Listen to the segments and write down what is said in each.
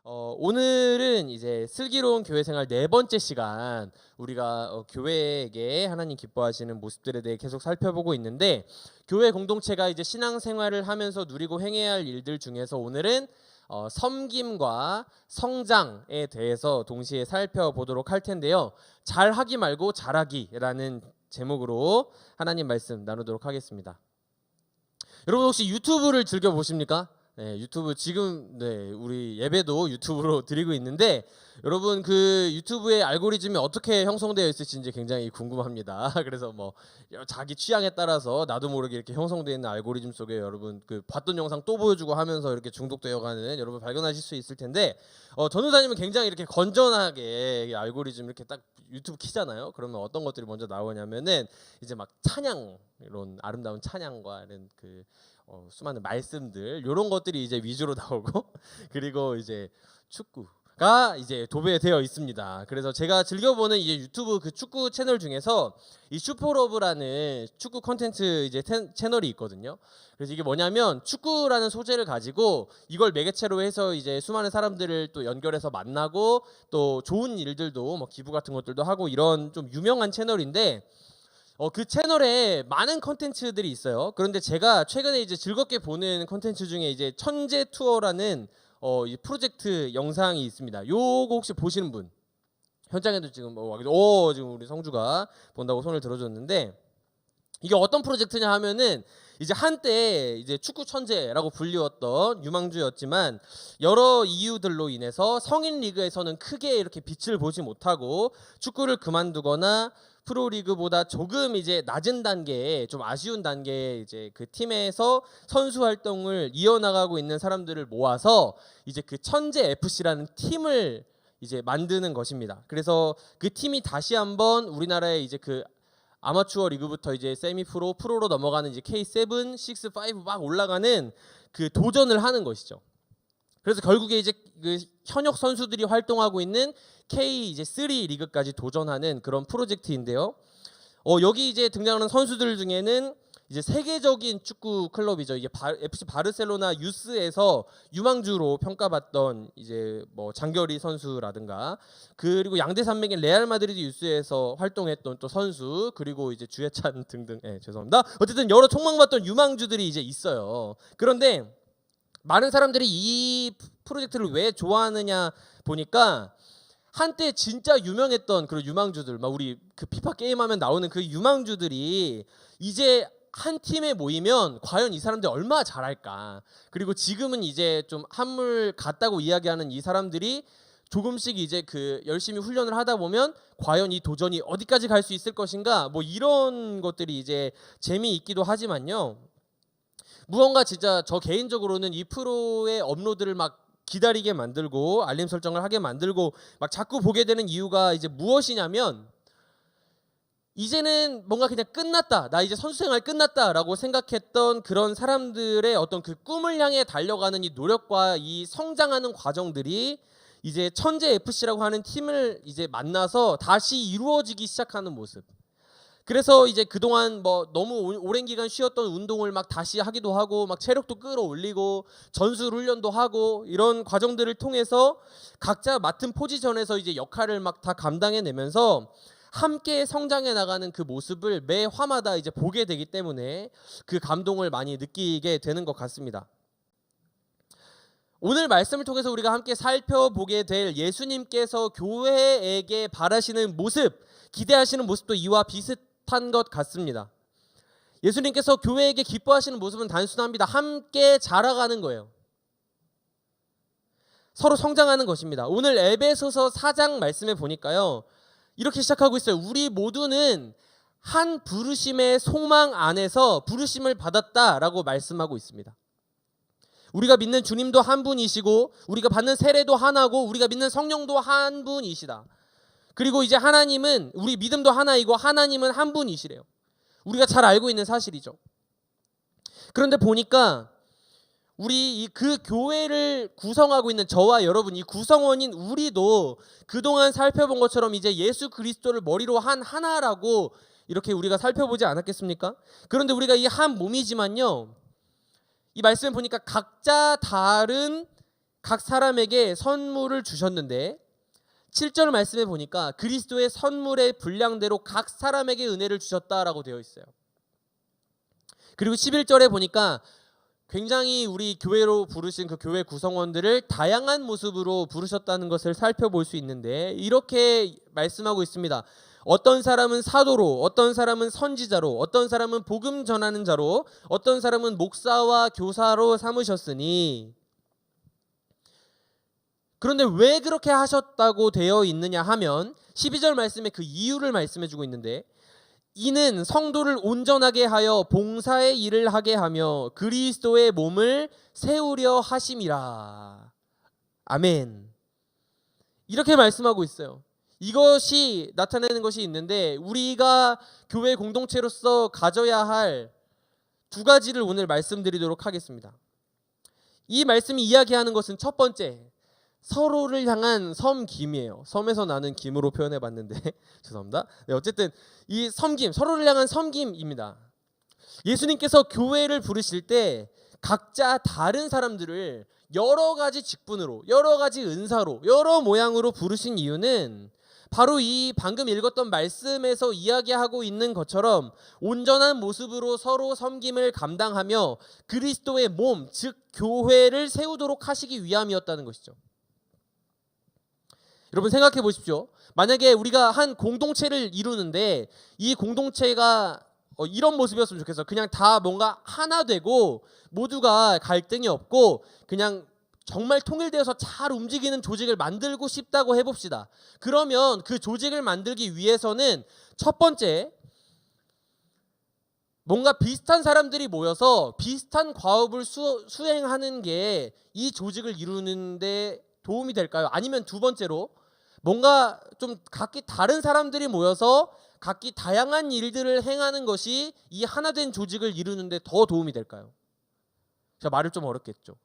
오늘은 이제 슬기로운 교회 생활 네 번째 시간, 우리가 교회에게 하나님 기뻐하시는 모습들에 대해 계속 살펴보고 있는데, 교회 공동체가 이제 신앙 생활을 하면서 누리고 행해야 할 일들 중에서 오늘은 섬김과 성장에 대해서 동시에 살펴보도록 할 텐데요. 잘하기 말고 잘하기라는 제목으로 하나님 말씀 나누도록 하겠습니다. 여러분 혹시 유튜브를 즐겨 보십니까? 네, 유튜브 지금 우리 예배도 유튜브로 드리고 있는데, 여러분 그 유튜브의 알고리즘이 어떻게 형성되어 있을지 굉장히 궁금합니다. 그래서 뭐 자기 취향에 따라서 나도 모르게 이렇게 형성되어 있는 알고리즘 속에 여러분 그 봤던 영상 또 보여주고 하면서 이렇게 중독되어가는 여러분 발견하실 수 있을 텐데, 전도사님은 굉장히 이렇게 건전하게 알고리즘 이렇게 딱 유튜브 키잖아요. 그러면 어떤 것들이 먼저 나오냐면은 이제 막 찬양, 이런 아름다운 찬양과 이런 그 수많은 말씀들, 이런 것들이 이제 위주로 나오고 그리고 이제 축구가 이제 도배되어 있습니다. 그래서 제가 즐겨보는 이제 유튜브 그 축구 채널 중에서 이 슈퍼러브라는 축구 콘텐츠 이제 채널이 있거든요. 그래서 이게 뭐냐면 축구라는 소재를 가지고 이걸 매개체로 해서 이제 수많은 사람들을 또 연결해서 만나고 또 좋은 일들도 뭐 기부 같은 것들도 하고, 이런 좀 유명한 채널인데 그 채널에 많은 컨텐츠들이 있어요. 그런데 제가 최근에 이제 즐겁게 보는 컨텐츠 중에 이제 천재 투어라는 이 프로젝트 영상이 있습니다. 요거 혹시 보시는 분? 현장에도 지금 지금 우리 성주가 본다고 손을 들어줬는데, 이게 어떤 프로젝트냐 하면은 이제 한때 이제 축구 천재라고 불리웠던 유망주였지만 여러 이유들로 인해서 성인 리그에서는 크게 이렇게 빛을 보지 못하고 축구를 그만두거나 프로리그보다 조금 이제 낮은 단계에, 좀 아쉬운 단계에 이제 그 팀에서 선수 활동을 이어나가고 있는 사람들을 모아서 이제 그 천재 FC라는 팀을 이제 만드는 것입니다. 그래서 그 팀이 다시 한번 우리나라의 이제 그 아마추어 리그부터 이제 세미 프로, 프로로 넘어가는 이제 K7, 6, 5 막 올라가는 그 도전을 하는 것이죠. 그래서 결국에 이제 그 현역 선수들이 활동하고 있는 K 이제 3 리그까지 도전하는 그런 프로젝트인데요. 여기 이제 등장하는 선수들 중에는 이제 세계적인 축구 클럽이죠. 이게 FC 바르셀로나 유스에서 유망주로 평가받던 이제 뭐 장결희 선수라든가, 그리고 양대산맥인 레알 마드리드 유스에서 활동했던 또 선수, 그리고 이제 주해찬 등등. 죄송합니다. 어쨌든 여러 촉망받던 유망주들이 이제 있어요. 그런데 많은 사람들이 이 프로젝트를 왜 좋아하느냐 보니까, 한때 진짜 유명했던 그런 유망주들, 막 우리 그 피파 게임하면 나오는 그 유망주들이 이제 한 팀에 모이면 과연 이 사람들이 얼마나 잘할까, 그리고 지금은 이제 좀 한물 같다고 이야기하는 이 사람들이 조금씩 이제 그 열심히 훈련을 하다 보면 과연 이 도전이 어디까지 갈 수 있을 것인가, 뭐 이런 것들이 이제 재미있기도 하지만요, 무언가 진짜 저 개인적으로는 이 프로의 업로드를 막 기다리게 만들고 알림 설정을 하게 만들고 막 자꾸 보게 되는 이유가 이제 무엇이냐면, 이제는 뭔가 그냥 끝났다, 나 이제 선수 생활 끝났다라고 생각했던 그런 사람들의 어떤 그 꿈을 향해 달려가는 이 노력과 이 성장하는 과정들이 이제 천재 FC라고 하는 팀을 이제 만나서 다시 이루어지기 시작하는 모습. 그래서 이제 그동안 뭐 너무 오랜 기간 쉬었던 운동을 막 다시 하기도 하고, 막 체력도 끌어올리고 전술 훈련도 하고, 이런 과정들을 통해서 각자 맡은 포지션에서 이제 역할을 막 다 감당해내면서 함께 성장해 나가는 그 모습을 매 화마다 이제 보게 되기 때문에 그 감동을 많이 느끼게 되는 것 같습니다. 오늘 말씀을 통해서 우리가 함께 살펴보게 될 예수님께서 교회에게 바라시는 모습, 기대하시는 모습도 이와 비슷한 것 같습니다. 예수님께서 교회에게 기뻐하시는 모습은 단순합니다. 함께 자라가는 거예요. 서로 성장하는 것입니다. 오늘 에베소서 4장 말씀에 보니까요, 이렇게 시작하고 있어요. 우리 모두는 한 부르심의 소망 안에서 부르심을 받았다라고 말씀하고 있습니다. 우리가 믿는 주님도 한 분이시고, 우리가 받는 세례도 하나고, 우리가 믿는 성령도 한 분이시다. 그리고 이제 하나님은, 우리 믿음도 하나이고 하나님은 한 분이시래요. 우리가 잘 알고 있는 사실이죠. 그런데 보니까 우리 그 교회를 구성하고 있는 저와 여러분, 이 구성원인 우리도 그동안 살펴본 것처럼 이제 예수 그리스도를 머리로 한 하나라고 이렇게 우리가 살펴보지 않았겠습니까? 그런데 우리가 이 한 몸이지만요, 이 말씀을 보니까 각자 다른 각 사람에게 선물을 주셨는데 7절 말씀에 보니까 그리스도의 선물의 분량대로 각 사람에게 은혜를 주셨다라고 되어 있어요. 그리고 11절에 보니까 굉장히 우리 교회로 부르신 그 교회 구성원들을 다양한 모습으로 부르셨다는 것을 살펴볼 수 있는데 이렇게 말씀하고 있습니다. 어떤 사람은 사도로, 어떤 사람은 선지자로, 어떤 사람은 복음 전하는 자로, 어떤 사람은 목사와 교사로 삼으셨으니. 그런데 왜 그렇게 하셨다고 되어 있느냐 하면 12절 말씀에 그 이유를 말씀해 주고 있는데, 이는 성도를 온전하게 하여 봉사의 일을 하게 하며 그리스도의 몸을 세우려 하심이라. 아멘. 이렇게 말씀하고 있어요. 이것이 나타내는 것이 있는데 우리가 교회 공동체로서 가져야 할 두 가지를 오늘 말씀드리도록 하겠습니다. 이 말씀이 이야기하는 것은 첫 번째, 서로를 향한 섬김이에요. 섬에서 나는 김으로 표현해 봤는데 죄송합니다. 네, 어쨌든 이 섬김, 서로를 향한 섬김입니다. 예수님께서 교회를 부르실 때 각자 다른 사람들을 여러 가지 직분으로, 여러 가지 은사로, 여러 모양으로 부르신 이유는 바로 이 방금 읽었던 말씀에서 이야기하고 있는 것처럼 온전한 모습으로 서로 섬김을 감당하며 그리스도의 몸, 즉 교회를 세우도록 하시기 위함이었다는 것이죠. 여러분 생각해 보십시오. 만약에 우리가 한 공동체를 이루는데 이 공동체가 이런 모습이었으면 좋겠어요. 그냥 다 뭔가 하나 되고 모두가 갈등이 없고 그냥 정말 통일되어서 잘 움직이는 조직을 만들고 싶다고 해봅시다. 그러면 그 조직을 만들기 위해서는 첫 번째, 뭔가 비슷한 사람들이 모여서 비슷한 과업을 수행하는 게 이 조직을 이루는데 도움이 될까요? 아니면 두 번째로 뭔가 좀 각기 다른 사람들이 모여서 각기 다양한 일들을 행하는 것이 이 하나된 조직을 이루는데 더 도움이 될까요? 제가 말을 좀 어렵겠죠.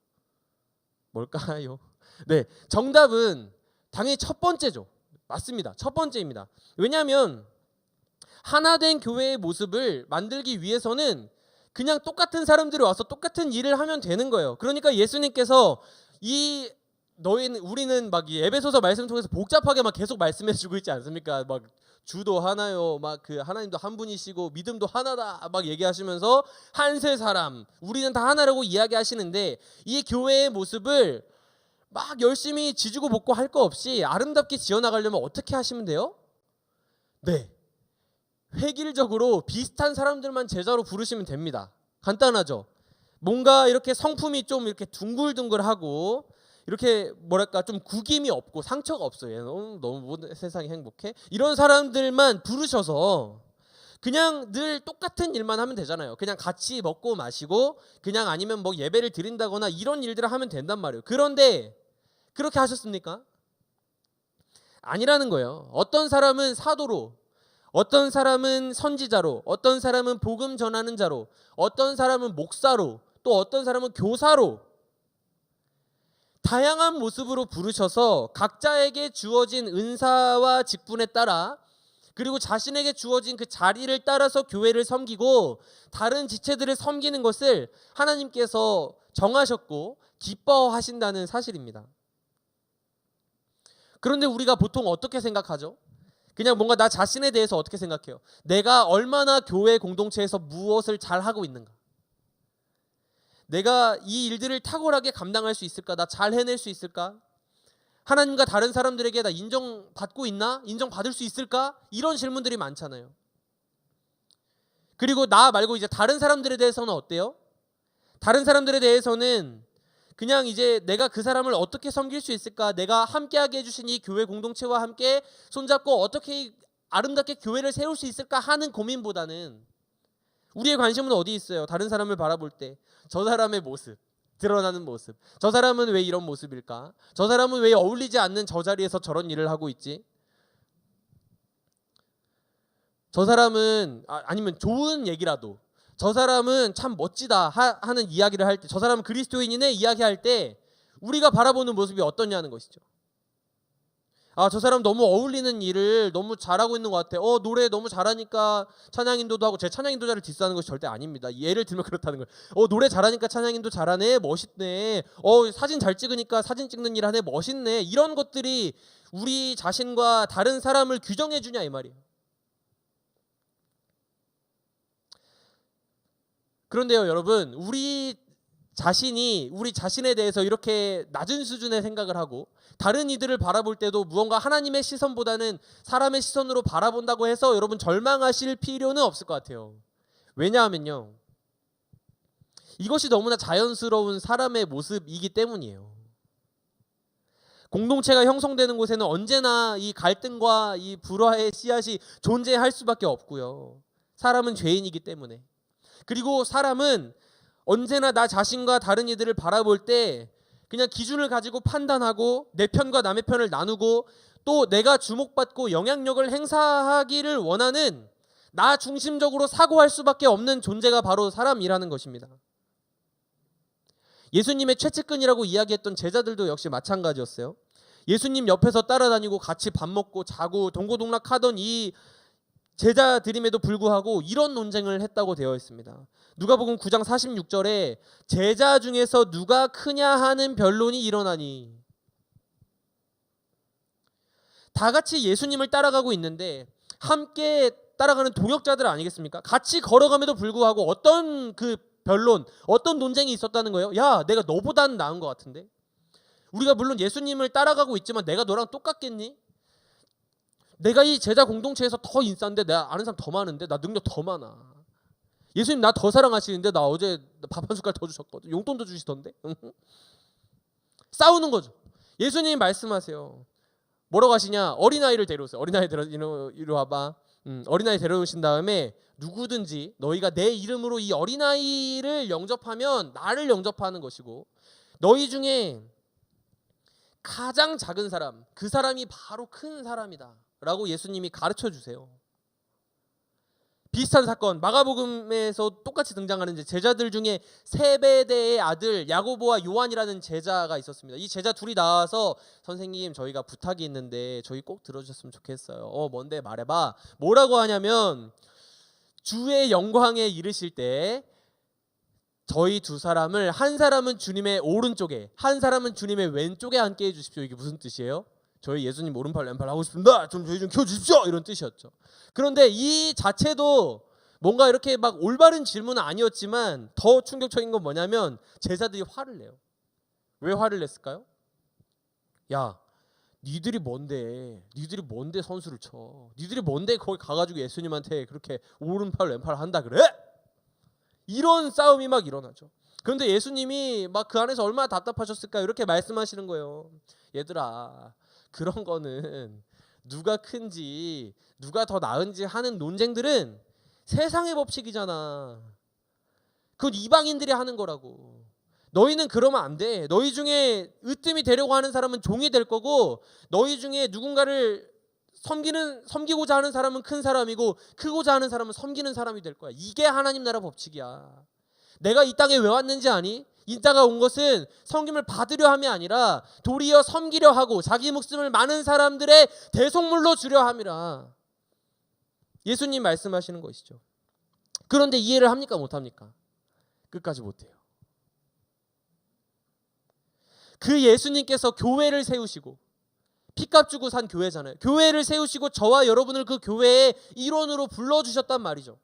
뭘까요? 네, 정답은 당연히 첫 번째죠. 맞습니다. 첫 번째입니다. 왜냐하면 하나된 교회의 모습을 만들기 위해서는 그냥 똑같은 사람들이 와서 똑같은 일을 하면 되는 거예요. 그러니까 예수님께서 우리는 막 이 에베소서 말씀 통해서 복잡하게 막 계속 말씀해주고 있지 않습니까? 막 주도 하나요, 막 그 하나님도 한 분이시고 믿음도 하나다 막 얘기하시면서 한세 사람, 우리는 다 하나라고 이야기하시는데 이 교회의 모습을 막 열심히 지지고 볶고 할 거 없이 아름답게 지어나가려면 어떻게 하시면 돼요? 네, 획일적으로 비슷한 사람들만 제자로 부르시면 됩니다. 간단하죠. 뭔가 이렇게 성품이 좀 이렇게 둥글둥글하고 이렇게 뭐랄까 좀 구김이 없고 상처가 없어요. 너무 세상이 행복해. 이런 사람들만 부르셔서 그냥 늘 똑같은 일만 하면 되잖아요. 그냥 같이 먹고 마시고 그냥 아니면 뭐 예배를 드린다거나 이런 일들을 하면 된단 말이에요. 그런데 그렇게 하셨습니까? 아니라는 거예요. 어떤 사람은 사도로, 어떤 사람은 선지자로, 어떤 사람은 복음 전하는 자로, 어떤 사람은 목사로, 또 어떤 사람은 교사로 다양한 모습으로 부르셔서 각자에게 주어진 은사와 직분에 따라 그리고 자신에게 주어진 그 자리를 따라서 교회를 섬기고 다른 지체들을 섬기는 것을 하나님께서 정하셨고 기뻐하신다는 사실입니다. 그런데 우리가 보통 어떻게 생각하죠? 그냥 뭔가 나 자신에 대해서 어떻게 생각해요? 내가 얼마나 교회 공동체에서 무엇을 잘하고 있는가? 내가 이 일들을 탁월하게 감당할 수 있을까? 나 잘 해낼 수 있을까? 하나님과 다른 사람들에게 나 인정받고 있나? 인정받을 수 있을까? 이런 질문들이 많잖아요. 그리고 나 말고 이제 다른 사람들에 대해서는 어때요? 다른 사람들에 대해서는 그냥 이제 내가 그 사람을 어떻게 섬길 수 있을까? 내가 함께하게 해주신 이 교회 공동체와 함께 손잡고 어떻게 아름답게 교회를 세울 수 있을까 하는 고민보다는 우리의 관심은 어디 있어요? 다른 사람을 바라볼 때 저 사람의 모습, 드러나는 모습. 저 사람은 왜 이런 모습일까? 저 사람은 왜 어울리지 않는 저 자리에서 저런 일을 하고 있지? 저 사람은 아니면 좋은 얘기라도 저 사람은 참 멋지다 하는 이야기를 할 때, 저 사람은 그리스도인이네 이야기할 때 우리가 바라보는 모습이 어떠냐는 것이죠. 아, 저 사람 너무 어울리는 일을 너무 잘하고 있는 것 같아. 노래 너무 잘하니까 찬양인도도 하고. 제 찬양인도자를 디스하는 것이 절대 아닙니다. 예를 들면 그렇다는 거예요. 노래 잘하니까 찬양인도 잘하네. 멋있네. 사진 잘 찍으니까 사진 찍는 일 하네. 멋있네. 이런 것들이 우리 자신과 다른 사람을 규정해 주냐 이 말이에요. 그런데요, 여러분, 우리 자신에 대해서 이렇게 낮은 수준의 생각을 하고 다른 이들을 바라볼 때도 무언가 하나님의 시선보다는 사람의 시선으로 바라본다고 해서 여러분 절망하실 필요는 없을 것 같아요. 왜냐하면요, 이것이 너무나 자연스러운 사람의 모습이기 때문이에요. 공동체가 형성되는 곳에는 언제나 이 갈등과 이 불화의 씨앗이 존재할 수밖에 없고요. 사람은 죄인이기 때문에. 그리고 사람은 언제나 나 자신과 다른 이들을 바라볼 때 그냥 기준을 가지고 판단하고 내 편과 남의 편을 나누고 또 내가 주목받고 영향력을 행사하기를 원하는 나 중심적으로 사고할 수밖에 없는 존재가 바로 사람이라는 것입니다. 예수님의 최측근이라고 이야기했던 제자들도 역시 마찬가지였어요. 예수님 옆에서 따라다니고 같이 밥 먹고 자고 동고동락하던 이 제자들임에도 불구하고 이런 논쟁을 했다고 되어 있습니다. 누가복음 9장 46절에 제자 중에서 누가 크냐 하는 변론이 일어나니, 다 같이 예수님을 따라가고 있는데 함께 따라가는 동역자들 아니겠습니까? 같이 걸어감에도 불구하고 어떤 그 변론, 어떤 논쟁이 있었다는 거예요. 야, 내가 너보다는 나은 것 같은데? 우리가 물론 예수님을 따라가고 있지만 내가 너랑 똑같겠니? 내가 이 제자 공동체에서 더 인싸인데 내가 아는 사람 더 많은데 나 능력 더 많아. 예수님 나 더 사랑하시는데 나 어제 밥 한 숟갈 더 주셨거든. 용돈도 주시던데. 싸우는 거죠. 예수님이 말씀하세요. 뭐라고 하시냐? 어린아이를 데려오세요. 어린아이 이리 와봐. 어린아이 데려오신 다음에 누구든지 너희가 내 이름으로 이 어린아이를 영접하면 나를 영접하는 것이고, 너희 중에 가장 작은 사람, 그 사람이 바로 큰 사람이다 라고 예수님이 가르쳐 주세요. 비슷한 사건, 마가복음에서 똑같이 등장하는 제자들 중에 세베대의 아들 야고보와 요한이라는 제자가 있었습니다. 이 제자 둘이 나와서 선생님 저희가 부탁이 있는데 저희 꼭 들어주셨으면 좋겠어요. 뭔데 말해봐. 뭐라고 하냐면 주의 영광에 이르실 때 저희 두 사람을, 한 사람은 주님의 오른쪽에 한 사람은 주님의 왼쪽에 앉게 해주십시오. 이게 무슨 뜻이에요? 저희 예수님 오른팔 왼팔 하고 싶습니다. 좀 저희 좀 켜주십시오. 이런 뜻이었죠. 그런데 이 자체도 뭔가 이렇게 막 올바른 질문은 아니었지만 더 충격적인 건 뭐냐면 제자들이 화를 내요. 왜 화를 냈을까요? 야, 니들이 뭔데 선수를 쳐? 니들이 뭔데 거기 가가지고 예수님한테 그렇게 오른팔 왼팔 한다 그래? 이런 싸움이 막 일어나죠. 그런데 예수님이 막 그 안에서 얼마나 답답하셨을까 이렇게 말씀하시는 거예요. 얘들아, 그런 거는 누가 큰지 누가 더 나은지 하는 논쟁들은 세상의 법칙이잖아. 그건 이방인들이 하는 거라고. 너희는 그러면 안 돼. 너희 중에 으뜸이 되려고 하는 사람은 종이 될 거고, 너희 중에 누군가를 섬기고자 하는 사람은 큰 사람이고 크고자 하는 사람은 섬기는 사람이 될 거야. 이게 하나님 나라 법칙이야. 내가 이 땅에 왜 왔는지 아니? 이 땅에 온 것은 섬김을 받으려 함이 아니라 도리어 섬기려 하고 자기 목숨을 많은 사람들의 대속물로 주려 함이라. 예수님 말씀하시는 것이죠. 그런데 이해를 합니까? 못합니까? 끝까지 못해요. 그 예수님께서 교회를 세우시고 피값 주고 산 교회잖아요. 교회를 세우시고 저와 여러분을 그 교회의 일원으로 불러주셨단 말이죠.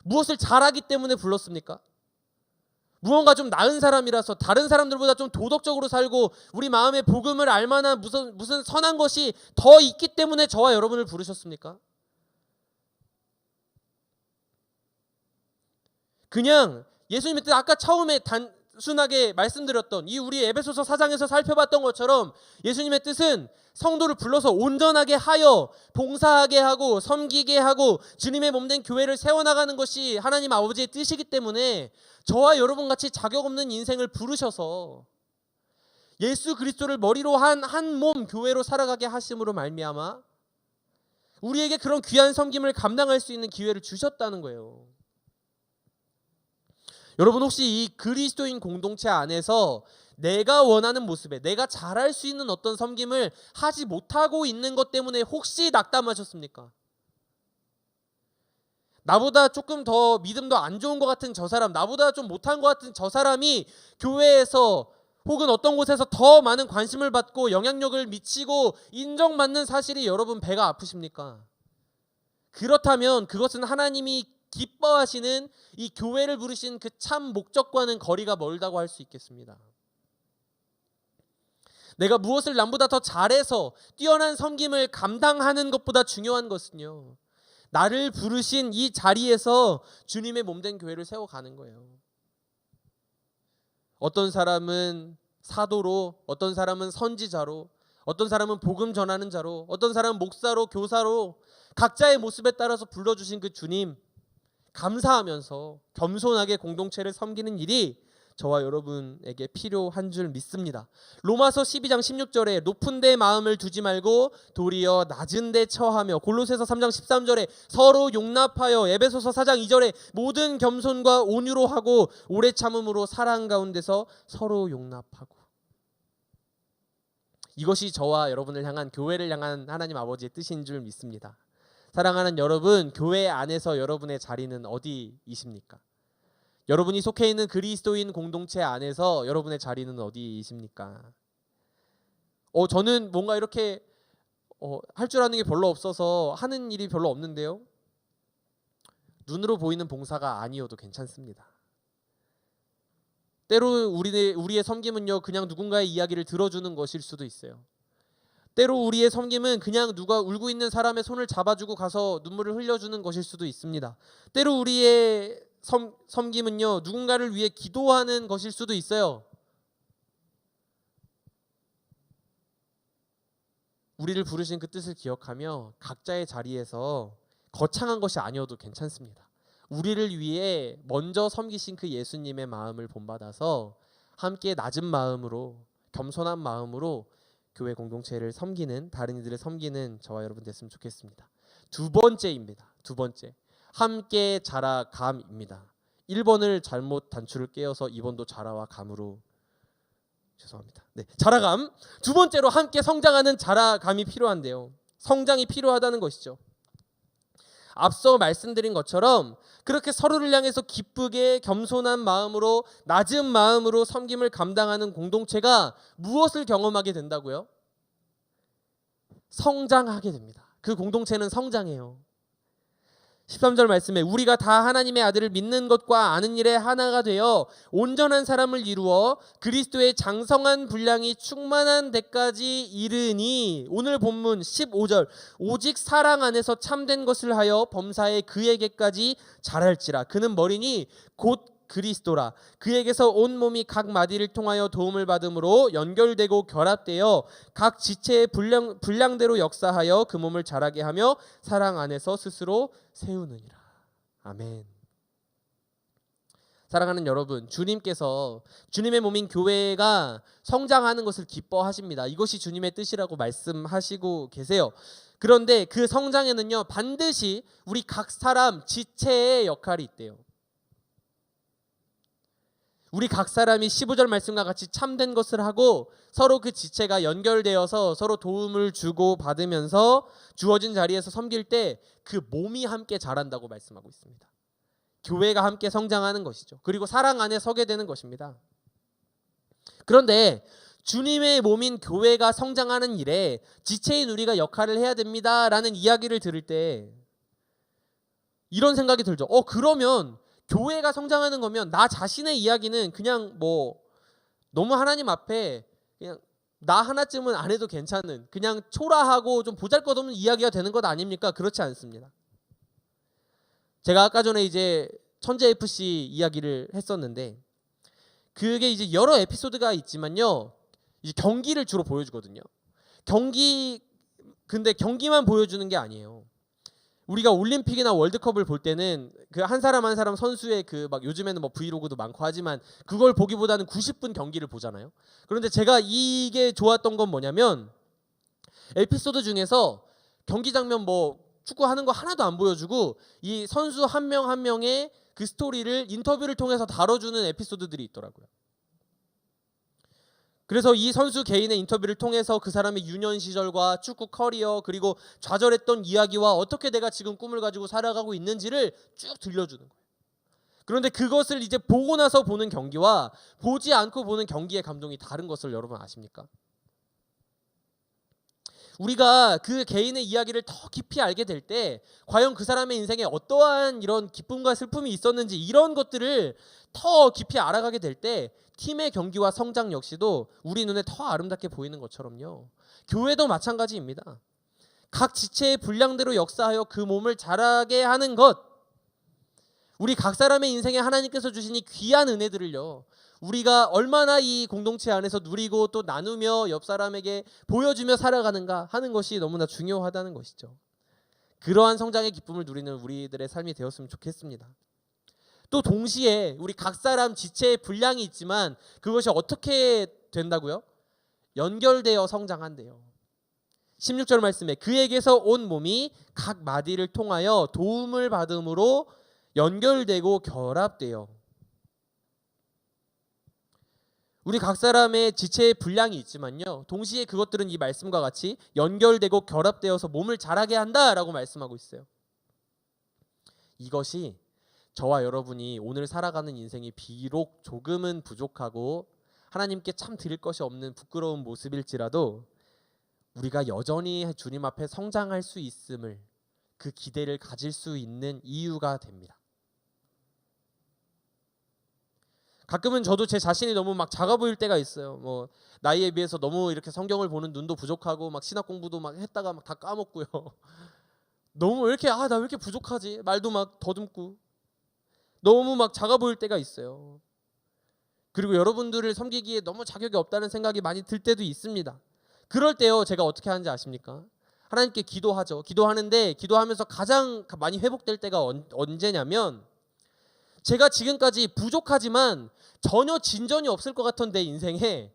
무엇을 잘하기 때문에 불렀습니까? 무언가 좀 나은 사람이라서, 다른 사람들보다 좀 도덕적으로 살고 우리 마음에 복음을 알만한 무슨 선한 것이 더 있기 때문에 저와 여러분을 부르셨습니까? 그냥 예수님의 뜻, 아까 처음에 단순하게 말씀드렸던 이 우리 에베소서 4장에서 살펴봤던 것처럼 예수님의 뜻은 성도를 불러서 온전하게 하여 봉사하게 하고 섬기게 하고 주님의 몸된 교회를 세워나가는 것이 하나님 아버지의 뜻이기 때문에 저와 여러분같이 자격 없는 인생을 부르셔서 예수 그리스도를 머리로 한 몸 교회로 살아가게 하심으로 말미암아 우리에게 그런 귀한 섬김을 감당할 수 있는 기회를 주셨다는 거예요. 여러분, 혹시 이 그리스도인 공동체 안에서 내가 원하는 모습에 내가 잘할 수 있는 어떤 섬김을 하지 못하고 있는 것 때문에 혹시 낙담하셨습니까? 나보다 조금 더 믿음도 안 좋은 것 같은 저 사람, 나보다 좀 못한 것 같은 저 사람이 교회에서 혹은 어떤 곳에서 더 많은 관심을 받고 영향력을 미치고 인정받는 사실이 여러분 배가 아프십니까? 그렇다면 그것은 하나님이 기뻐하시는 이 교회를 부르신 그 참 목적과는 거리가 멀다고 할 수 있겠습니다. 내가 무엇을 남보다 더 잘해서 뛰어난 섬김을 감당하는 것보다 중요한 것은요, 나를 부르신 이 자리에서 주님의 몸된 교회를 세워가는 거예요. 어떤 사람은 사도로, 어떤 사람은 선지자로, 어떤 사람은 복음 전하는 자로, 어떤 사람은 목사로, 교사로 각자의 모습에 따라서 불러주신 그 주님 감사하면서 겸손하게 공동체를 섬기는 일이 저와 여러분에게 필요한 줄 믿습니다. 로마서 12장 16절에 높은 데 마음을 두지 말고 도리어 낮은 데 처하며, 골로새서 3장 13절에 서로 용납하여, 에베소서 4장 2절에 모든 겸손과 온유로 하고 오래 참음으로 사랑 가운데서 서로 용납하고. 이것이 저와 여러분을 향한, 교회를 향한 하나님 아버지의 뜻인 줄 믿습니다. 사랑하는 여러분, 교회 안에서 여러분의 자리는 어디이십니까? 여러분이 속해 있는 그리스도인 공동체 안에서 여러분의 자리는 어디이십니까? 저는 뭔가 이렇게 할 줄 아는 게 별로 없어서 하는 일이 별로 없는데요. 눈으로 보이는 봉사가 아니어도 괜찮습니다. 때로 우리의 섬김은요, 그냥 누군가의 이야기를 들어주는 것일 수도 있어요. 때로 우리의 섬김은 그냥 누가 울고 있는 사람의 손을 잡아주고 가서 눈물을 흘려주는 것일 수도 있습니다. 때로 우리의 섬김은요, 누군가를 위해 기도하는 것일 수도 있어요. 우리를 부르신 그 뜻을 기억하며 각자의 자리에서 거창한 것이 아니어도 괜찮습니다. 우리를 위해 먼저 섬기신 그 예수님의 마음을 본받아서 함께 낮은 마음으로, 겸손한 마음으로 교회 공동체를 섬기는, 다른 이들을 섬기는 저와 여러분 됐으면 좋겠습니다. 두 번째입니다. 두 번째, 함께 자라감입니다. 1번을 잘못 단추를 깨어서 2번도 자라와 감으로, 죄송합니다. 네, 자라감. 두 번째로 함께 성장하는 자라감이 필요한데요, 성장이 필요하다는 것이죠. 앞서 말씀드린 것처럼 그렇게 서로를 향해서 기쁘게 겸손한 마음으로, 낮은 마음으로 섬김을 감당하는 공동체가 무엇을 경험하게 된다고요? 성장하게 됩니다. 그 공동체는 성장해요. 13절 말씀에 우리가 다 하나님의 아들을 믿는 것과 아는 일에 하나가 되어 온전한 사람을 이루어 그리스도의 장성한 분량이 충만한 데까지 이르니, 오늘 본문 15절, 오직 사랑 안에서 참된 것을 하여 범사에 그에게까지 자랄지라. 그는 머리니 곧 그리스도라. 그에게서 온 몸이 각 마디를 통하여 도움을 받음으로 연결되고 결합되어 각 지체의 분량대로 역사하여 그 몸을 자라게 하며 사랑 안에서 스스로 세우느니라. 아멘. 사랑하는 여러분, 주님께서 주님의 몸인 교회가 성장하는 것을 기뻐하십니다. 이것이 주님의 뜻이라고 말씀하시고 계세요. 그런데 그 성장에는요, 반드시 우리 각 사람 지체의 역할이 있대요. 우리 각 사람이 15절 말씀과 같이 참된 것을 하고 서로 그 지체가 연결되어서 서로 도움을 주고 받으면서 주어진 자리에서 섬길 때 그 몸이 함께 자란다고 말씀하고 있습니다. 교회가 함께 성장하는 것이죠. 그리고 사랑 안에 서게 되는 것입니다. 그런데 주님의 몸인 교회가 성장하는 일에 지체인 우리가 역할을 해야 됩니다라는 이야기를 들을 때 이런 생각이 들죠. 그러면 교회가 성장하는 거면 나 자신의 이야기는 그냥 너무 하나님 앞에 그냥 나 하나쯤은 안 해도 괜찮은, 그냥 초라하고 좀 보잘것없는 이야기가 되는 것 아닙니까? 그렇지 않습니다. 제가 아까 전에 이제 천재 FC 이야기를 했었는데 그게 이제 여러 에피소드가 있지만요, 이제 경기를 주로 보여주거든요. 근데 경기만 보여주는 게 아니에요. 우리가 올림픽이나 월드컵을 볼 때는 그 한 사람 한 사람 선수의 그 막 요즘에는 브이로그도 많고 하지만 그걸 보기보다는 90분 경기를 보잖아요. 그런데 제가 이게 좋았던 건 뭐냐면 에피소드 중에서 경기 장면 축구하는 거 하나도 안 보여주고 이 선수 한 명 한 명의 그 스토리를 인터뷰를 통해서 다뤄주는 에피소드들이 있더라고요. 그래서 이 선수 개인의 인터뷰를 통해서 그 사람의 유년 시절과 축구 커리어 그리고 좌절했던 이야기와 어떻게 내가 지금 꿈을 가지고 살아가고 있는지를 쭉 들려주는 거예요. 그런데 그것을 이제 보고 나서 보는 경기와 보지 않고 보는 경기의 감동이 다른 것을 여러분 아십니까? 우리가 그 개인의 이야기를 더 깊이 알게 될 때 과연 그 사람의 인생에 어떠한 이런 기쁨과 슬픔이 있었는지 이런 것들을 더 깊이 알아가게 될 때 팀의 경기와 성장 역시도 우리 눈에 더 아름답게 보이는 것처럼요. 교회도 마찬가지입니다. 각 지체의 분량대로 역사하여 그 몸을 자라게 하는 것, 우리 각 사람의 인생에 하나님께서 주신 이 귀한 은혜들을요, 우리가 얼마나 이 공동체 안에서 누리고 또 나누며 옆 사람에게 보여주며 살아가는가 하는 것이 너무나 중요하다는 것이죠. 그러한 성장의 기쁨을 누리는 우리들의 삶이 되었으면 좋겠습니다. 또 동시에 우리 각 사람 지체의 분량이 있지만 그것이 어떻게 된다고요? 연결되어 성장한대요. 16절 말씀에 그에게서 온 몸이 각 마디를 통하여 도움을 받음으로 연결되고 결합돼요. 우리 각 사람의 지체의 분량이 있지만요, 동시에 그것들은 이 말씀과 같이 연결되고 결합되어서 몸을 자라게 한다라고 말씀하고 있어요. 이것이 저와 여러분이 오늘 살아가는 인생이 비록 조금은 부족하고 하나님께 참 드릴 것이 없는 부끄러운 모습일지라도 우리가 여전히 주님 앞에 성장할 수 있음을, 그 기대를 가질 수 있는 이유가 됩니다. 가끔은 저도 제 자신이 너무 막 작아 보일 때가 있어요. 뭐 나이에 비해서 너무 이렇게 성경을 보는 눈도 부족하고 막 신학 공부도 막 했다가 막 다 까먹고요. 너무 왜 이렇게 나 왜 이렇게 부족하지? 말도 막 더듬고 너무 막 작아 보일 때가 있어요. 그리고 여러분들을 섬기기에 너무 자격이 없다는 생각이 많이 들 때도 있습니다. 그럴 때요, 제가 어떻게 하는지 아십니까? 하나님께 기도하죠. 기도하는데 기도하면서 가장 많이 회복될 때가 언제냐면, 제가 지금까지 부족하지만 전혀 진전이 없을 것 같던 내 인생에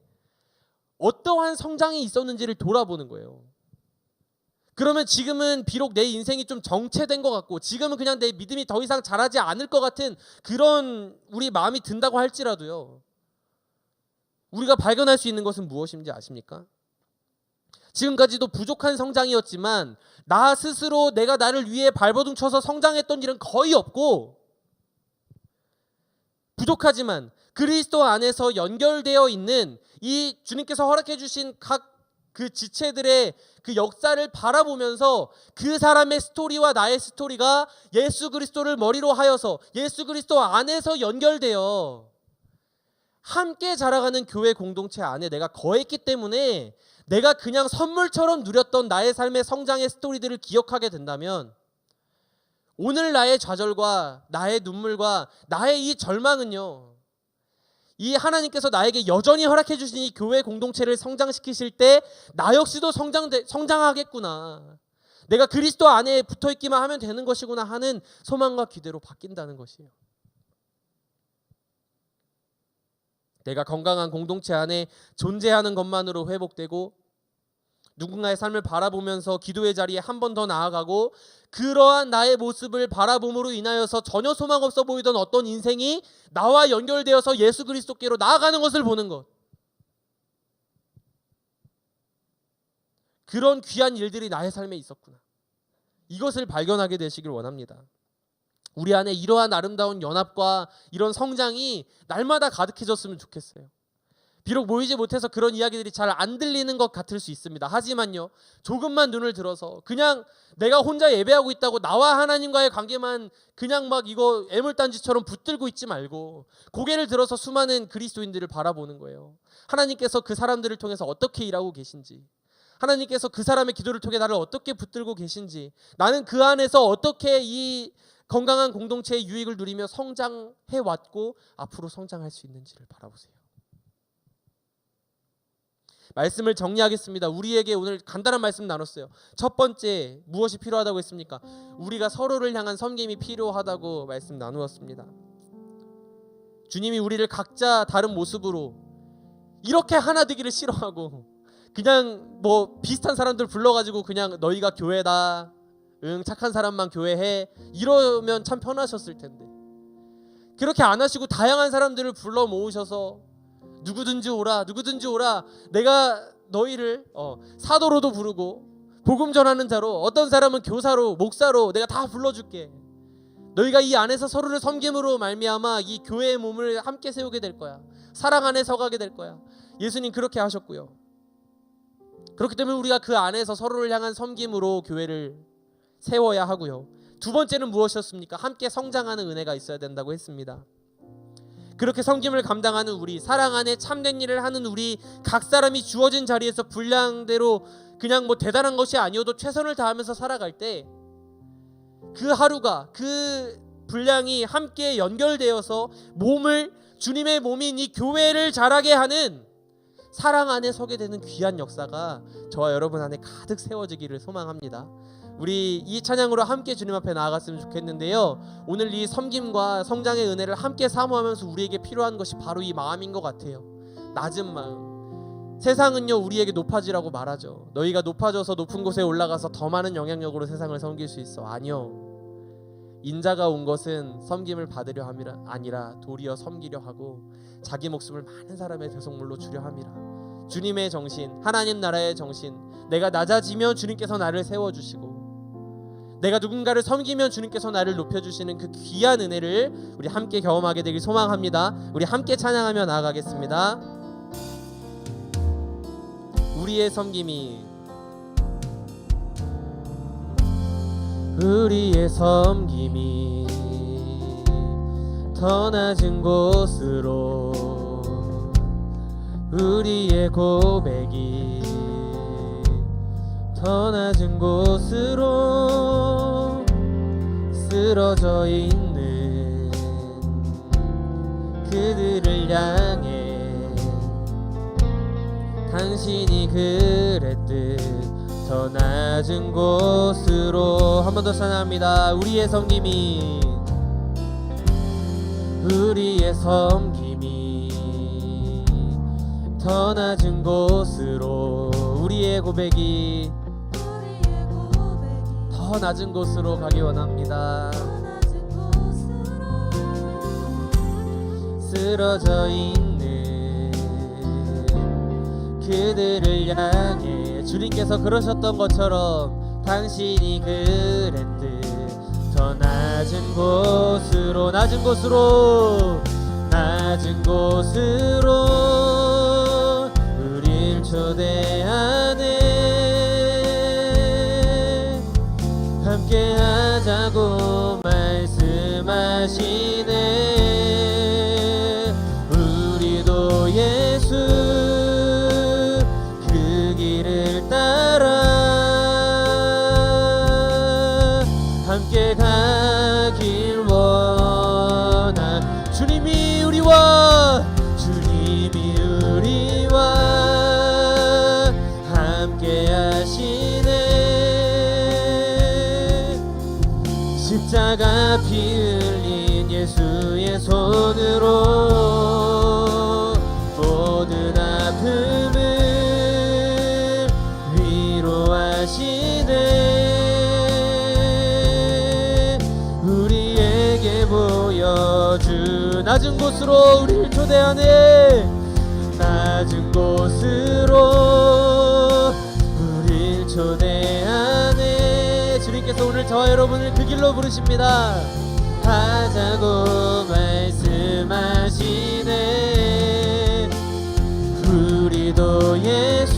어떠한 성장이 있었는지를 돌아보는 거예요. 그러면 지금은 비록 내 인생이 좀 정체된 것 같고 지금은 그냥 내 믿음이 더 이상 자라지 않을 것 같은 그런 우리 마음이 든다고 할지라도요, 우리가 발견할 수 있는 것은 무엇인지 아십니까? 지금까지도 부족한 성장이었지만 나 스스로 내가 나를 위해 발버둥 쳐서 성장했던 일은 거의 없고, 부족하지만 그리스도 안에서 연결되어 있는 이 주님께서 허락해 주신 각 그 지체들의 그 역사를 바라보면서 그 사람의 스토리와 나의 스토리가 예수 그리스도를 머리로 하여서 예수 그리스도 안에서 연결되어 함께 자라가는 교회 공동체 안에 내가 거했기 때문에 내가 그냥 선물처럼 누렸던 나의 삶의 성장의 스토리들을 기억하게 된다면 오늘 나의 좌절과 나의 눈물과 나의 이 절망은요, 이 하나님께서 나에게 여전히 허락해 주신 이 교회 공동체를 성장시키실 때 나 역시도 성장하겠구나, 내가 그리스도 안에 붙어있기만 하면 되는 것이구나 하는 소망과 기대로 바뀐다는 것이에요. 내가 건강한 공동체 안에 존재하는 것만으로 회복되고 누군가의 삶을 바라보면서 기도의 자리에 한 번 더 나아가고 그러한 나의 모습을 바라봄으로 인하여서 전혀 소망 없어 보이던 어떤 인생이 나와 연결되어서 예수 그리스도께로 나아가는 것을 보는 것, 그런 귀한 일들이 나의 삶에 있었구나, 이것을 발견하게 되시길 원합니다. 우리 안에 이러한 아름다운 연합과 이런 성장이 날마다 가득해졌으면 좋겠어요. 비록 모이지 못해서 그런 이야기들이 잘 안 들리는 것 같을 수 있습니다. 하지만요, 조금만 눈을 들어서 그냥 내가 혼자 예배하고 있다고 나와 하나님과의 관계만 그냥 막 이거 애물단지처럼 붙들고 있지 말고 고개를 들어서 수많은 그리스도인들을 바라보는 거예요. 하나님께서 그 사람들을 통해서 어떻게 일하고 계신지, 하나님께서 그 사람의 기도를 통해 나를 어떻게 붙들고 계신지, 나는 그 안에서 어떻게 이 건강한 공동체의 유익을 누리며 성장해 왔고 앞으로 성장할 수 있는지를 바라보세요. 말씀을 정리하겠습니다. 우리에게 오늘 간단한 말씀 나눴어요. 첫 번째, 무엇이 필요하다고 했습니까? 우리가 서로를 향한 섬김이 필요하다고 말씀 나누었습니다. 주님이 우리를 각자 다른 모습으로 이렇게 하나 되기를 싫어하고 그냥 뭐 비슷한 사람들 불러가지고 그냥 너희가 교회다, 착한 사람만 교회해, 이러면 참 편하셨을 텐데 그렇게 안 하시고 다양한 사람들을 불러 모으셔서 누구든지 오라, 누구든지 오라. 내가 너희를 사도로도 부르고 복음 전하는 자로, 어떤 사람은 교사로, 목사로 내가 다 불러줄게. 너희가 이 안에서 서로를 섬김으로 말미암아 이 교회의 몸을 함께 세우게 될 거야. 사랑 안에 서가게 될 거야. 예수님 그렇게 하셨고요. 그렇기 때문에 우리가 그 안에서 서로를 향한 섬김으로 교회를 세워야 하고요. 두 번째는 무엇이었습니까? 함께 성장하는 은혜가 있어야 된다고 했습니다. 그렇게 섬김을 감당하는 우리, 사랑 안에 참된 일을 하는 우리 각 사람이 주어진 자리에서 분량대로 그냥 대단한 것이 아니어도 최선을 다하면서 살아갈 때 그 하루가, 그 분량이 함께 연결되어서 주님의 몸인 이 교회를 자라게 하는 사랑 안에 서게 되는 귀한 역사가 저와 여러분 안에 가득 세워지기를 소망합니다. 우리 이 찬양으로 함께 주님 앞에 나아갔으면 좋겠는데요. 오늘 이 섬김과 성장의 은혜를 함께 사모하면서 우리에게 필요한 것이 바로 이 마음인 것 같아요. 낮은 마음. 세상은요 우리에게 높아지라고 말하죠. 너희가 높아져서 높은 곳에 올라가서 더 많은 영향력으로 세상을 섬길 수 있어. 아니요. 인자가 온 것은 섬김을 받으려 함이라 아니라 도리어 섬기려 하고 자기 목숨을 많은 사람의 대속물로 주려 함이라. 주님의 정신, 하나님 나라의 정신. 내가 낮아지면 주님께서 나를 세워주시고, 내가 누군가를 섬기면 주님께서 나를 높여주시는 그 귀한 은혜를 우리 함께 경험하게 되길 소망합니다. 우리 함께 찬양하며 나아가겠습니다. 우리의 섬김이, 우리의 섬김이 더 낮은 곳으로, 우리의 고백이 더 낮은 곳으로 쓰러져 있는 그들을 향해 당신이 그랬듯 더 낮은 곳으로. 한 번 더 찬양합니다. 우리의 섬김이, 우리의 섬김이 더 낮은 곳으로, 우리의 고백이 더 낮은 곳으로 가기 원합니다. 쓰러져 있는 그들을 향해 주님께서 그러셨던 것처럼 당신이 그랬듯 더 낮은 곳으로, 낮은 곳으로, 낮은 곳으로 우릴 초대하네. 함께 하자고 말씀하시네. 우리도 예수 함께 가길 원하. 주님이 우리와 함께 하시네. 십자가 피 흘린 예수의 손으로 모든 아픔을 위로하시네. 보여주 낮은 곳으로 우리를 초대하네. 낮은 곳으로 우리를 초대하네. 주님께서 오늘 저와 여러분을 그 길로 부르십니다. 하자고 말씀하시네. 우리도 예수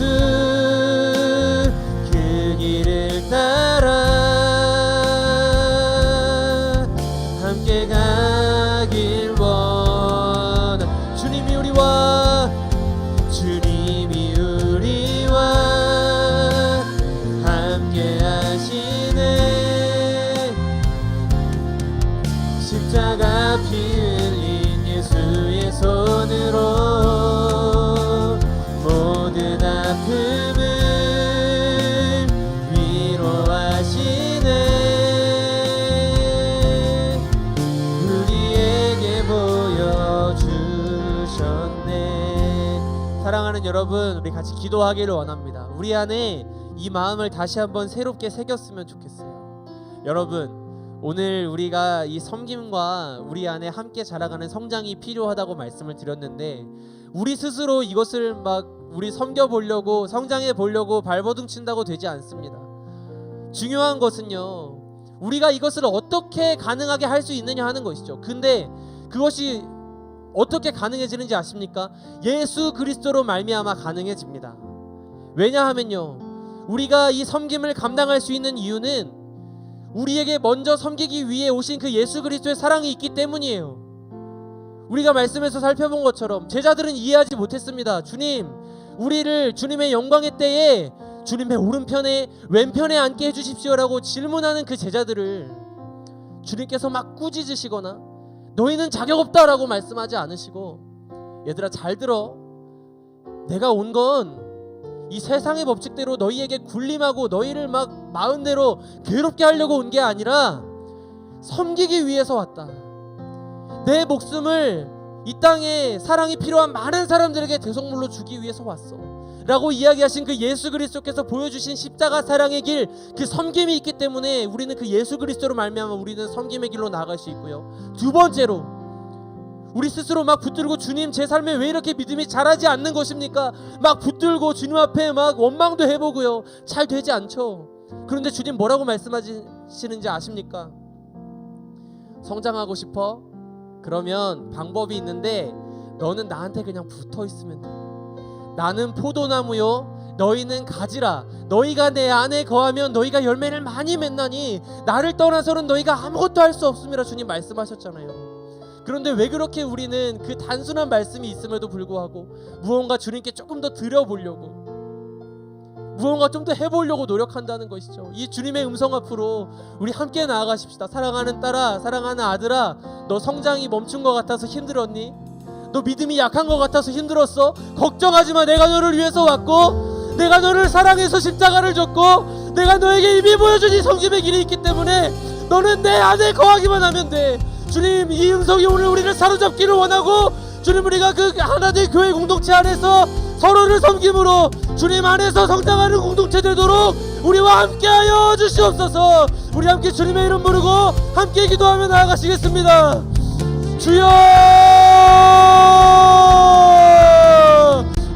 그 길을 따라 함께 가길 원하. 주님이 우리와 함께 하시네. 십자가 피 흘린 예수의 손으로 모든 아픔을 위로하시네. 사랑하는 여러분, 우리 같이 기도하기를 원합니다. 우리 안에 이 마음을 다시 한번 새롭게 새겼으면 좋겠어요. 여러분, 오늘 우리가 이 섬김과 우리 안에 함께 자라가는 성장이 필요하다고 말씀을 드렸는데, 우리 스스로 이것을 막 우리 섬겨 보려고 성장해 보려고 발버둥 친다고 되지 않습니다. 중요한 것은요, 우리가 이것을 어떻게 가능하게 할 수 있느냐 하는 것이죠. 근데 그것이 어떻게 가능해지는지 아십니까? 예수 그리스도로 말미암아 가능해집니다. 왜냐하면요, 우리가 이 섬김을 감당할 수 있는 이유는 우리에게 먼저 섬기기 위해 오신 그 예수 그리스도의 사랑이 있기 때문이에요. 우리가 말씀에서 살펴본 것처럼 제자들은 이해하지 못했습니다. 주님, 우리를 주님의 영광의 때에 주님의 오른편에 왼편에 앉게 해주십시오라고 질문하는 그 제자들을 주님께서 막 꾸짖으시거나 너희는 자격 없다라고 말씀하지 않으시고, 얘들아 잘 들어, 내가 온 건 이 세상의 법칙대로 너희에게 군림하고 너희를 막 마음대로 괴롭게 하려고 온 게 아니라 섬기기 위해서 왔다. 내 목숨을 이 땅에 사랑이 필요한 많은 사람들에게 대속물로 주기 위해서 왔어 라고 이야기하신 그 예수 그리스도께서 보여주신 십자가 사랑의 길, 그 섬김이 있기 때문에 우리는 그 예수 그리스도로 말미암아 우리는 섬김의 길로 나아갈 수 있고요. 두 번째로, 우리 스스로 막 붙들고 주님 제 삶에 왜 이렇게 믿음이 자라지 않는 것입니까? 막 붙들고 주님 앞에 막 원망도 해보고요, 잘 되지 않죠. 그런데 주님 뭐라고 말씀하시는지 아십니까? 성장하고 싶어? 그러면 방법이 있는데 너는 나한테 그냥 붙어 있으면 돼. 나는 포도나무요, 너희는 가지라. 너희가 내 안에 거하면 너희가 열매를 많이 맺나니 나를 떠나서는 너희가 아무것도 할 수 없음이라 주님 말씀하셨잖아요. 그런데 왜 그렇게 우리는 그 단순한 말씀이 있음에도 불구하고 무언가 주님께 조금 더 드려보려고, 무언가 좀 더 해보려고 노력한다는 것이죠. 이 주님의 음성 앞으로 우리 함께 나아가십시다. 사랑하는 딸아, 사랑하는 아들아, 너 성장이 멈춘 것 같아서 힘들었니? 너 믿음이 약한 것 같아서 힘들었어? 걱정하지 마. 내가 너를 위해서 왔고 내가 너를 사랑해서 십자가를 졌고 내가 너에게 이미 보여준 이 성김의 길이 있기 때문에 너는 내 안에 거하기만 하면 돼. 주님, 이 음성이 오늘 우리를 사로잡기를 원하고, 주님, 우리가 그 하나된 교회 공동체 안에서 서로를 섬김으로 주님 안에서 성장하는 공동체 되도록 우리와 함께하여 주시옵소서. 우리 함께 주님의 이름 부르고 함께 기도하며 나아가시겠습니다. 주여,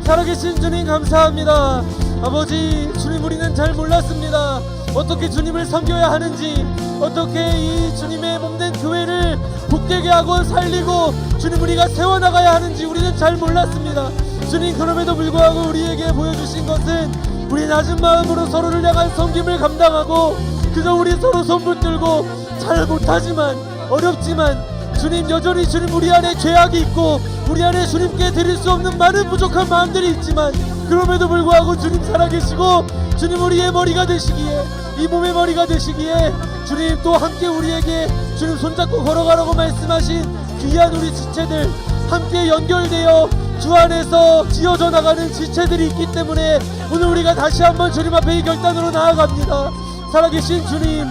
살아계신 주님 감사합니다. 아버지, 주님, 우리는 잘 몰랐습니다. 어떻게 주님을 섬겨야 하는지, 어떻게 이 주님의 몸된 교회를 복되게 하고 살리고 주님 우리가 세워나가야 하는지 우리는 잘 몰랐습니다. 주님, 그럼에도 불구하고 우리에게 보여주신 것은 우리 낮은 마음으로 서로를 향한 섬김을 감당하고 그저 우리 서로 손붙들고 잘 못하지만 어렵지만 주님, 여전히 주님 우리 안에 죄악이 있고 우리 안에 주님께 드릴 수 없는 많은 부족한 마음들이 있지만 그럼에도 불구하고 주님 살아계시고 주님 우리의 머리가 되시기에, 이 몸의 머리가 되시기에 주님 또 함께 우리에게 주님 손잡고 걸어가라고 말씀하신 귀한 우리 지체들 함께 연결되어 주 안에서 지어져 나가는 지체들이 있기 때문에 오늘 우리가 다시 한번 주님 앞에 이 결단으로 나아갑니다. 살아계신 주님,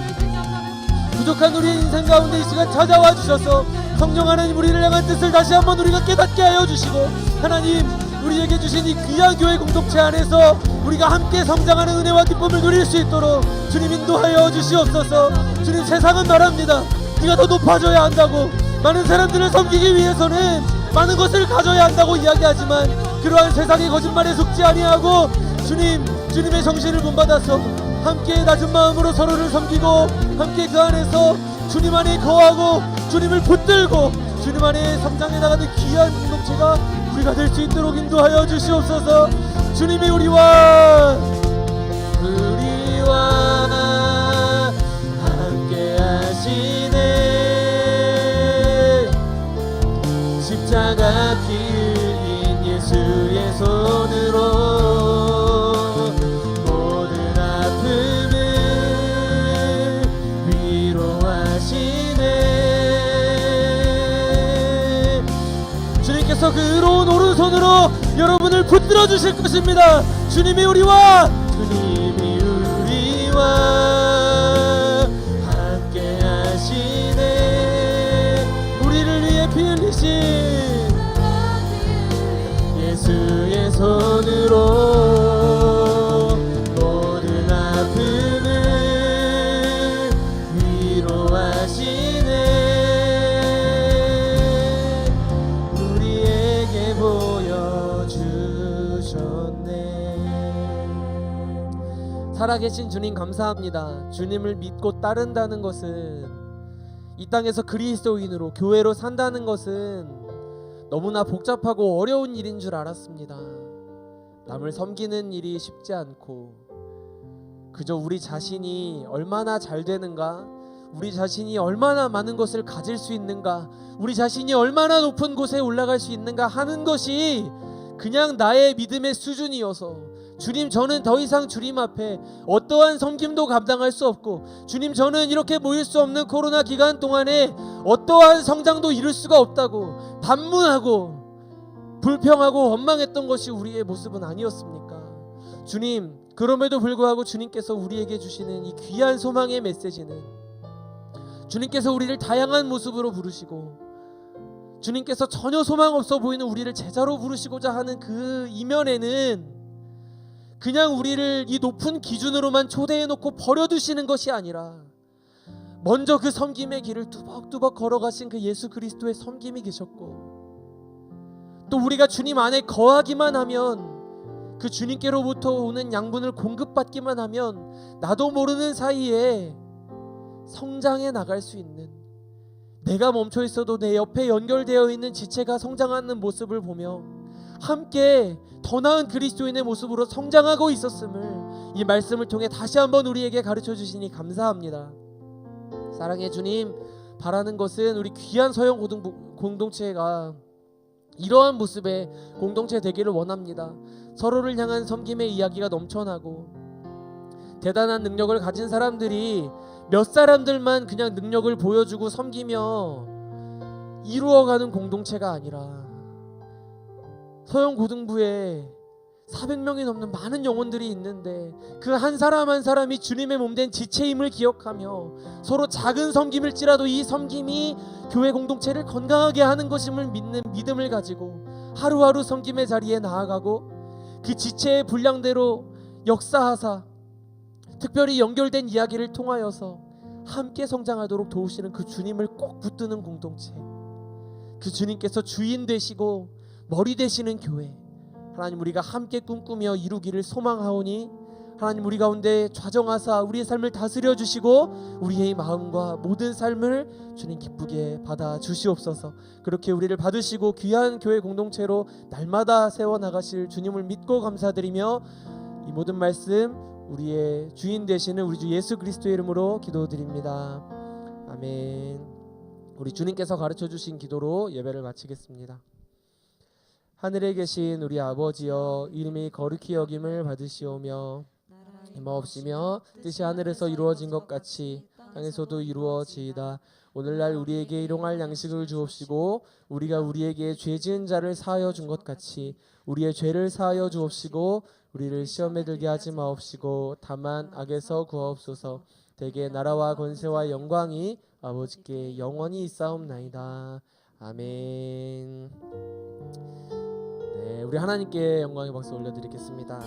부족한 우리의 인생 가운데 이 시간 찾아와 주셔서 성령 하나님 우리를 향한 뜻을 다시 한번 우리가 깨닫게 하여 주시고, 하나님 우리에게 주신 이 귀한 교회 공동체 안에서 우리가 함께 성장하는 은혜와 기쁨을 누릴 수 있도록 주님 인도하여 주시옵소서. 주님, 세상은 말합니다. 네가 더 높아져야 한다고, 많은 사람들을 섬기기 위해서는 많은 것을 가져야 한다고 이야기하지만 그러한 세상의 거짓말에 속지 아니하고 주님, 주님의 정신을 본받아서 함께 낮은 마음으로 서로를 섬기고 함께 그 안에서 주님 안에 거하고 주님을 붙들고 주님 안에 성장해 나가는 귀한 공동체가 우리가 될 수 있도록 인도하여 주시옵소서. 주님이 우리와 함께 하시네. 십자가 피 흘린 예수의 손으로 모든 아픔을 위로하시네. 주님께서 그 의로운 오른손으로 여러분을 붙들어 주실 것입니다. 주님이 우리와 함께 하시네. 우리를 위해 피 흘리신 예수의 손으로 모든 아픔을 위로하시네. 우리에게 보여 살아계신 주님 감사합니다. 주님을 믿고 따른다는 것은, 이 땅에서 그리스도인으로 교회로 산다는 것은 너무나 복잡하고 어려운 일인 줄 알았습니다. 남을 섬기는 일이 쉽지 않고, 그저 우리 자신이 얼마나 잘 되는가, 우리 자신이 얼마나 많은 것을 가질 수 있는가, 우리 자신이 얼마나 높은 곳에 올라갈 수 있는가 하는 것이 그냥 나의 믿음의 수준이어서, 주님, 저는 더 이상 주님 앞에 어떠한 섬김도 감당할 수 없고, 주님, 저는 이렇게 모일 수 없는 코로나 기간 동안에 어떠한 성장도 이룰 수가 없다고 반문하고 불평하고 원망했던 것이 우리의 모습은 아니었습니까? 주님, 그럼에도 불구하고 주님께서 우리에게 주시는 이 귀한 소망의 메시지는, 주님께서 우리를 다양한 모습으로 부르시고, 주님께서 전혀 소망 없어 보이는 우리를 제자로 부르시고자 하는 그 이면에는 그냥 우리를 이 높은 기준으로만 초대해 놓고 버려두시는 것이 아니라, 먼저 그 섬김의 길을 뚜벅뚜벅 걸어가신 그 예수 그리스도의 섬김이 계셨고, 또 우리가 주님 안에 거하기만 하면, 그 주님께로부터 오는 양분을 공급받기만 하면 나도 모르는 사이에 성장해 나갈 수 있는, 내가 멈춰 있어도 내 옆에 연결되어 있는 지체가 성장하는 모습을 보며 함께 더 나은 그리스도인의 모습으로 성장하고 있었음을 이 말씀을 통해 다시 한번 우리에게 가르쳐 주시니 감사합니다. 사랑의 주님, 바라는 것은 우리 귀한 서영 공동체가 이러한 모습의 공동체 되기를 원합니다. 서로를 향한 섬김의 이야기가 넘쳐나고, 대단한 능력을 가진 사람들이 몇 사람들만 그냥 능력을 보여주고 섬기며 이루어가는 공동체가 아니라, 서영고등부에 400명이 넘는 많은 영혼들이 있는데 그 한 사람 한 사람이 주님의 몸된 지체임을 기억하며 서로 작은 섬김일지라도 이 섬김이 교회 공동체를 건강하게 하는 것임을 믿는 믿음을 가지고 하루하루 섬김의 자리에 나아가고, 그 지체의 분량대로 역사하사 특별히 연결된 이야기를 통하여서 함께 성장하도록 도우시는 그 주님을 꼭 붙드는 공동체, 그 주님께서 주인 되시고 머리 되시는 교회, 하나님, 우리가 함께 꿈꾸며 이루기를 소망하오니 하나님, 우리 가운데 좌정하사 우리의 삶을 다스려 주시고 우리의 마음과 모든 삶을 주님 기쁘게 받아 주시옵소서. 그렇게 우리를 받으시고 귀한 교회 공동체로 날마다 세워나가실 주님을 믿고 감사드리며 이 모든 말씀 우리의 주인 되시는 우리 주 예수 그리스도의 이름으로 기도드립니다. 아멘. 우리 주님께서 가르쳐 주신 기도로 예배를 마치겠습니다. 하늘에 계신 우리 아버지여, 이름이 거룩히 여김을 받으시오며 힘없으며 뜻이 하늘에서 이루어진 것 같이 땅에서도 이루어지이다. 오늘날 우리에게 일용할 양식을 주옵시고, 우리가 우리에게 죄 지은 자를 사하여 준 것 같이 우리의 죄를 사하여 주옵시고, 우리를 시험에 들게 하지 마옵시고 다만 악에서 구하옵소서. 대개 나라와 권세와 영광이 아버지께 영원히 있사옵나이다. 아멘. 네, 우리 하나님께 영광의 박수 올려드리겠습니다.